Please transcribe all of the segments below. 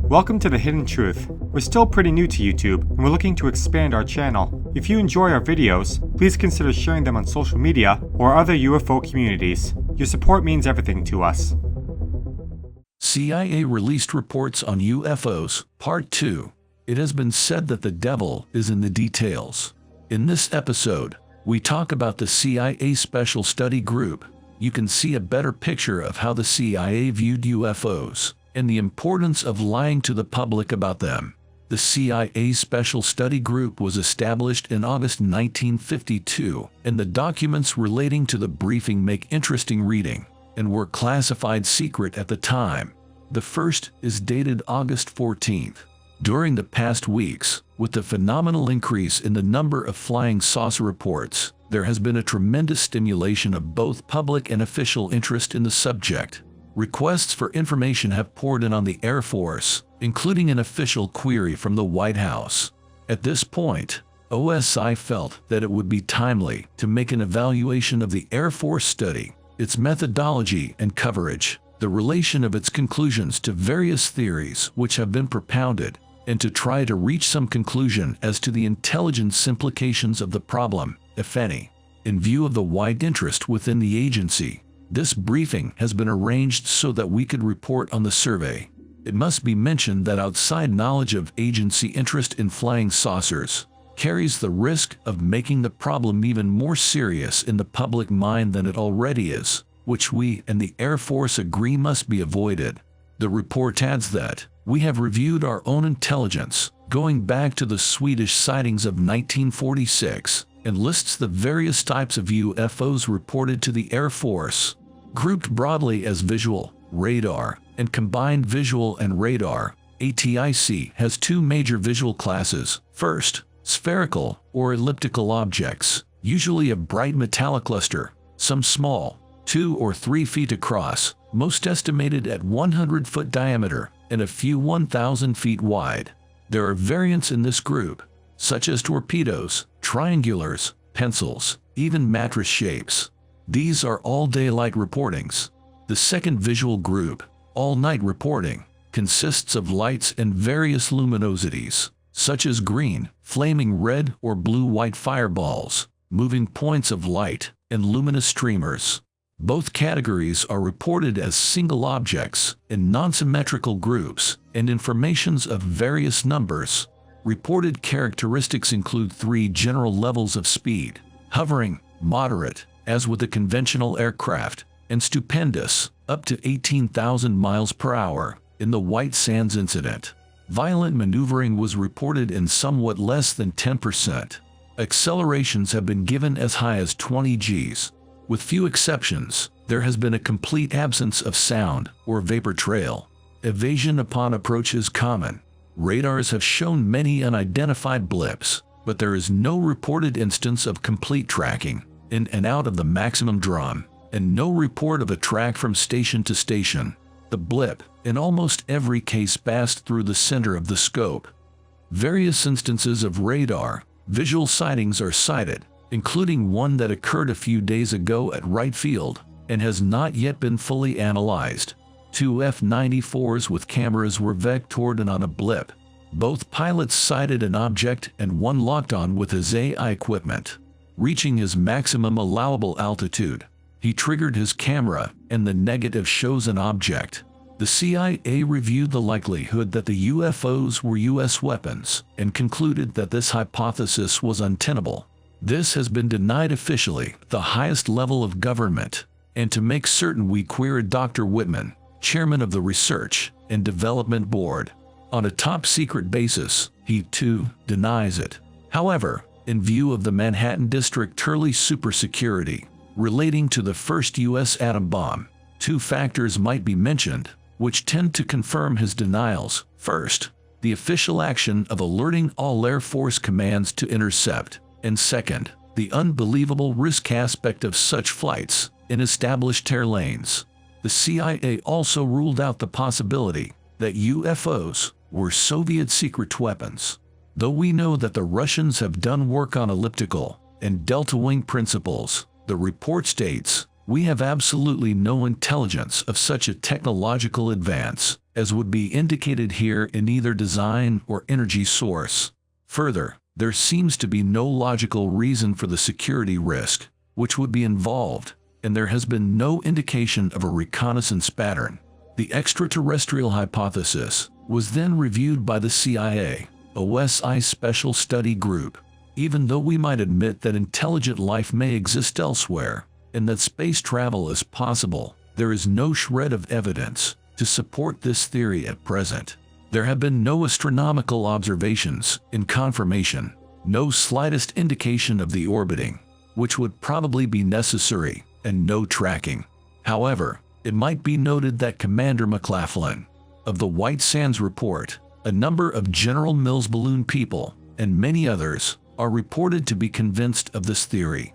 Welcome to The Hidden Truth. We're still pretty new to YouTube, and we're looking to expand our channel. If you enjoy our videos, please consider sharing them on social media or other UFO communities. Your support means everything to us. CIA released reports on UFOs, Part 2. It has been said that the devil is in the details. In this episode, we talk about the CIA Special Study Group. You can see a better picture of how the CIA viewed UFOs and the importance of lying to the public about them. The CIA Special Study Group was established in August 1952, and the documents relating to the briefing make interesting reading and were classified secret at the time. The first is dated August 14th. During the past weeks, with the phenomenal increase in the number of flying saucer reports, there has been a tremendous stimulation of both public and official interest in the subject. Requests for information have poured in on the Air Force, including an official query from the White House. At this point, OSI felt that it would be timely to make an evaluation of the Air Force study, its methodology and coverage, the relation of its conclusions to various theories which have been propounded, and to try to reach some conclusion as to the intelligence implications of the problem, if any. In view of the wide interest within the agency, this briefing has been arranged so that we could report on the survey. It must be mentioned that outside knowledge of agency interest in flying saucers carries the risk of making the problem even more serious in the public mind than it already is, which we and the Air Force agree must be avoided. The report adds that we have reviewed our own intelligence, going back to the Swedish sightings of 1946, and lists the various types of UFOs reported to the Air Force, grouped broadly as visual, radar, and combined visual and radar. ATIC has two major visual classes. First, spherical or elliptical objects, usually a bright metallic luster, some small, 2 or 3 feet across, most estimated at 100-foot diameter, and a few 1,000 feet wide. There are variants in this group, such as torpedoes, triangulars, pencils, even mattress shapes. These are all daylight reportings. The second visual group, all-night reporting, consists of lights and various luminosities, such as green, flaming red or blue-white fireballs, moving points of light, and luminous streamers. Both categories are reported as single objects in non-symmetrical groups and informations of various numbers. Reported characteristics include 3 general levels of speed: hovering, moderate, as with a conventional aircraft, and stupendous, up to 18,000 miles per hour, in the White Sands incident. Violent maneuvering was reported in somewhat less than 10%. Accelerations have been given as high as 20 Gs. With few exceptions, there has been a complete absence of sound or vapor trail. Evasion upon approach is common. Radars have shown many unidentified blips, but there is no reported instance of complete tracking in and out of the maximum drum, and no report of a track from station to station. The blip, in almost every case, passed through the center of the scope. Various instances of radar visual sightings are cited, including one that occurred a few days ago at Wright Field and has not yet been fully analyzed. 2 F-94s with cameras were vectored in on a blip. Both pilots sighted an object and one locked on with his AI equipment. Reaching his maximum allowable altitude, he triggered his camera and the negative shows an object. The CIA reviewed the likelihood that the UFOs were U.S. weapons and concluded that this hypothesis was untenable. This has been denied officially at the highest level of government, and to make certain we queried Dr. Whitman, chairman of the Research and Development Board. On a top-secret basis, he, too, denies it. However, in view of the Manhattan District Turley supersecurity relating to the first U.S. atom bomb, 2 factors might be mentioned, which tend to confirm his denials. First, the official action of alerting all Air Force commands to intercept, and second, the unbelievable risk aspect of such flights in established air lanes. The CIA also ruled out the possibility that UFOs were Soviet secret weapons. Though we know that the Russians have done work on elliptical and delta wing principles, the report states, we have absolutely no intelligence of such a technological advance, as would be indicated here in either design or energy source. Further, there seems to be no logical reason for the security risk which would be involved, and there has been no indication of a reconnaissance pattern. The extraterrestrial hypothesis was then reviewed by the CIA, OSI Special Study Group. Even though we might admit that intelligent life may exist elsewhere, and that space travel is possible, there is no shred of evidence to support this theory at present. There have been no astronomical observations in confirmation, no slightest indication of the orbiting, which would probably be necessary, and no tracking. However, it might be noted that Commander McLaughlin of the White Sands report, a number of General Mills balloon people, and many others are reported to be convinced of this theory.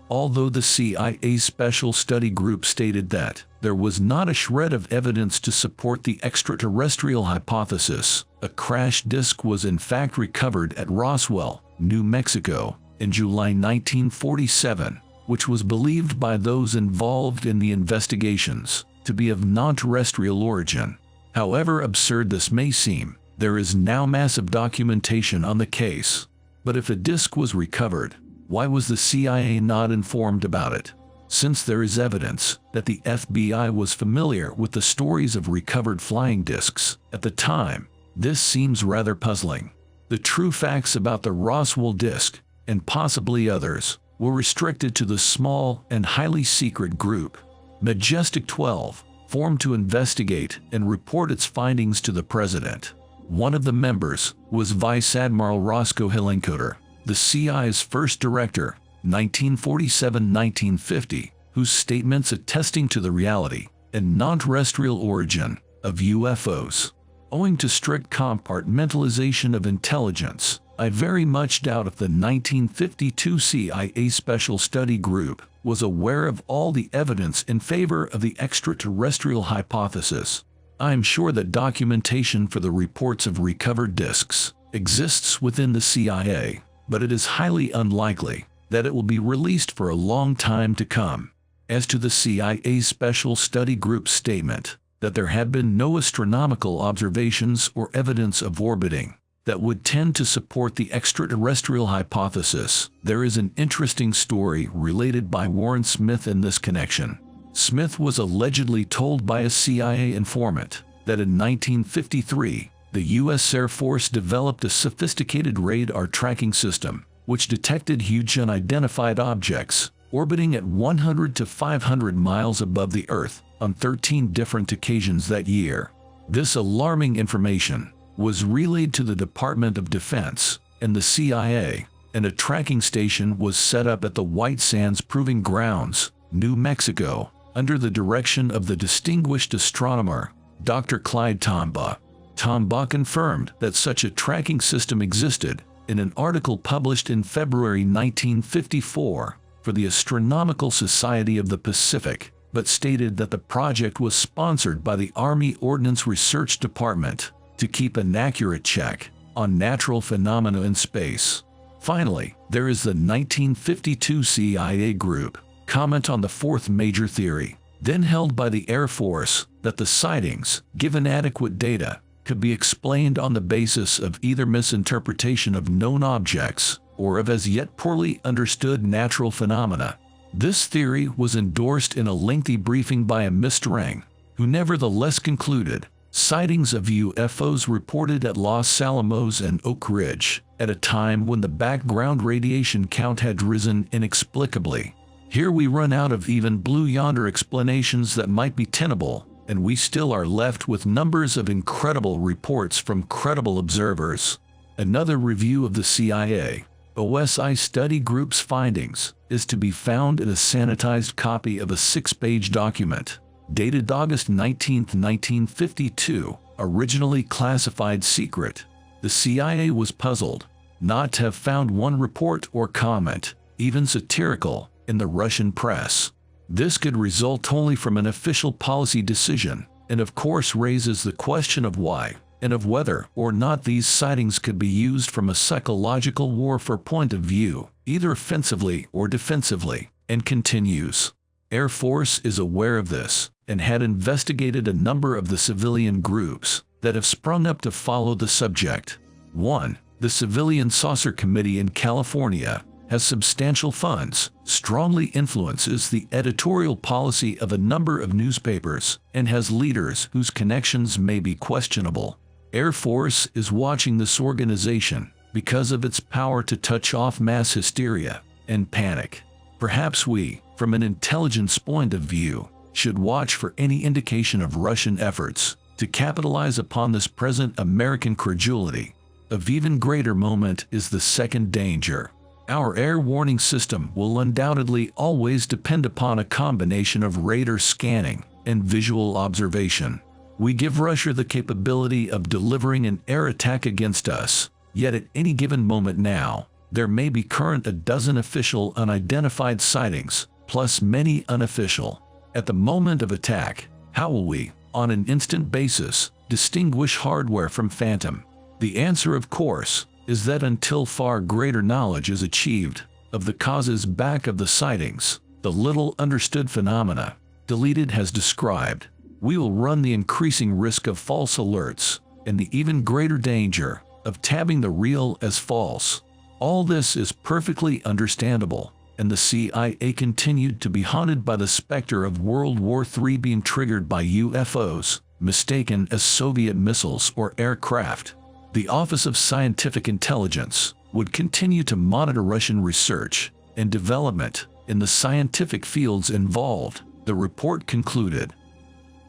Although the CIA Special Study Group stated that there was not a shred of evidence to support the extraterrestrial hypothesis, a crash disk was in fact recovered at Roswell, New Mexico, in July 1947, which was believed by those involved in the investigations to be of non-terrestrial origin. However absurd this may seem, there is now massive documentation on the case. But if a disk was recovered, why was the CIA not informed about it? Since there is evidence that the FBI was familiar with the stories of recovered flying disks at the time, this seems rather puzzling. The true facts about the Roswell disk, and possibly others, were restricted to the small and highly secret group, Majestic 12, formed to investigate and report its findings to the President. One of the members was Vice Admiral Roscoe Hillenkoetter, the CIA's first director, 1947-1950, whose statements attesting to the reality and non-terrestrial origin of UFOs. Owing to strict compartmentalization of intelligence, I very much doubt if the 1952 CIA Special Study Group was aware of all the evidence in favor of the extraterrestrial hypothesis. I am sure that documentation for the reports of recovered disks exists within the CIA, but it is highly unlikely that it will be released for a long time to come. As to the CIA Special Study Group's statement that there had been no astronomical observations or evidence of orbiting that would tend to support the extraterrestrial hypothesis, there is an interesting story related by Warren Smith in this connection. Smith was allegedly told by a CIA informant that in 1953, the U.S. Air Force developed a sophisticated radar tracking system which detected huge unidentified objects orbiting at 100 to 500 miles above the Earth on 13 different occasions that year. This alarming information was relayed to the Department of Defense and the CIA, and a tracking station was set up at the White Sands Proving Grounds, New Mexico, under the direction of the distinguished astronomer, Dr. Clyde Tombaugh. Tombaugh confirmed that such a tracking system existed in an article published in February 1954 for the Astronomical Society of the Pacific, but stated that the project was sponsored by the Army Ordnance Research Department to keep an accurate check on natural phenomena in space. Finally, there is the 1952 CIA group comment on the fourth major theory, then held by the Air Force, that the sightings, given adequate data, could be explained on the basis of either misinterpretation of known objects or of as yet poorly understood natural phenomena. This theory was endorsed in a lengthy briefing by a Mr. Rang, who nevertheless concluded sightings of UFOs reported at Los Alamos and Oak Ridge at a time when the background radiation count had risen inexplicably. Here we run out of even blue yonder explanations that might be tenable, and we still are left with numbers of incredible reports from credible observers. Another review of the CIA OSI Study Group's findings is to be found in a sanitized copy of a 6-page document, dated August 19, 1952, originally classified secret. The CIA was puzzled not to have found one report or comment, even satirical, in the Russian press. This could result only from an official policy decision, and of course raises the question of why, and of whether or not these sightings could be used from a psychological warfare point of view, either offensively or defensively, and continues. Air Force is aware of this and had investigated a number of the civilian groups that have sprung up to follow the subject. 1. The Civilian Saucer Committee in California has substantial funds, strongly influences the editorial policy of a number of newspapers, and has leaders whose connections may be questionable. Air Force is watching this organization because of its power to touch off mass hysteria and panic. Perhaps we, from an intelligence point of view, should watch for any indication of Russian efforts to capitalize upon this present American credulity. Of even greater moment is the second danger. Our air warning system will undoubtedly always depend upon a combination of radar scanning and visual observation. We give Russia the capability of delivering an air attack against us, yet at any given moment now, there may be current a dozen official unidentified sightings, plus many unofficial. At the moment of attack, how will we, on an instant basis, distinguish hardware from phantom? The answer, of course, is that until far greater knowledge is achieved of the causes back of the sightings, the little understood phenomena Deleted has described, we will run the increasing risk of false alerts and the even greater danger of tabbing the real as false. All this is perfectly understandable, and the CIA continued to be haunted by the specter of World War III being triggered by UFOs, mistaken as Soviet missiles or aircraft. The Office of Scientific Intelligence would continue to monitor Russian research and development in the scientific fields involved, the report concluded.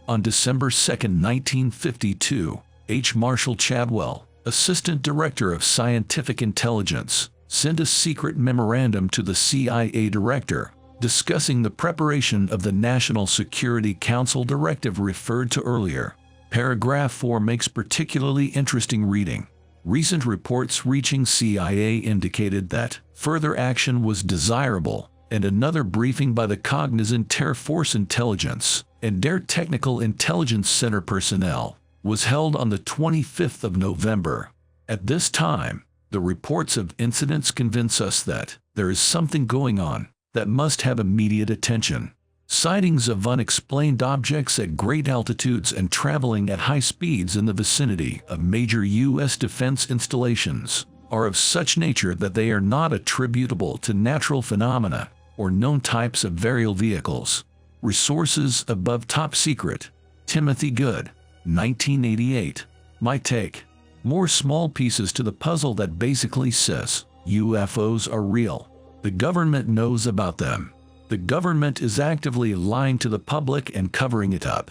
On December 2, 1952, H. Marshall Chadwell, Assistant Director of Scientific Intelligence, sent a secret memorandum to the CIA Director discussing the preparation of the National Security Council directive referred to earlier. Paragraph 4 makes particularly interesting reading. Recent reports reaching CIA indicated that further action was desirable, and another briefing by the Cognizant Air Force Intelligence and their Technical Intelligence Center personnel was held on the 25th of November. At this time, the reports of incidents convince us that there is something going on that must have immediate attention. Sightings of unexplained objects at great altitudes and traveling at high speeds in the vicinity of major U.S. defense installations are of such nature that they are not attributable to natural phenomena or known types of aerial vehicles. Resources above top secret. Timothy Good, 1988. My take. More small pieces to the puzzle that basically says UFOs are real. The government knows about them. The government is actively lying to the public and covering it up.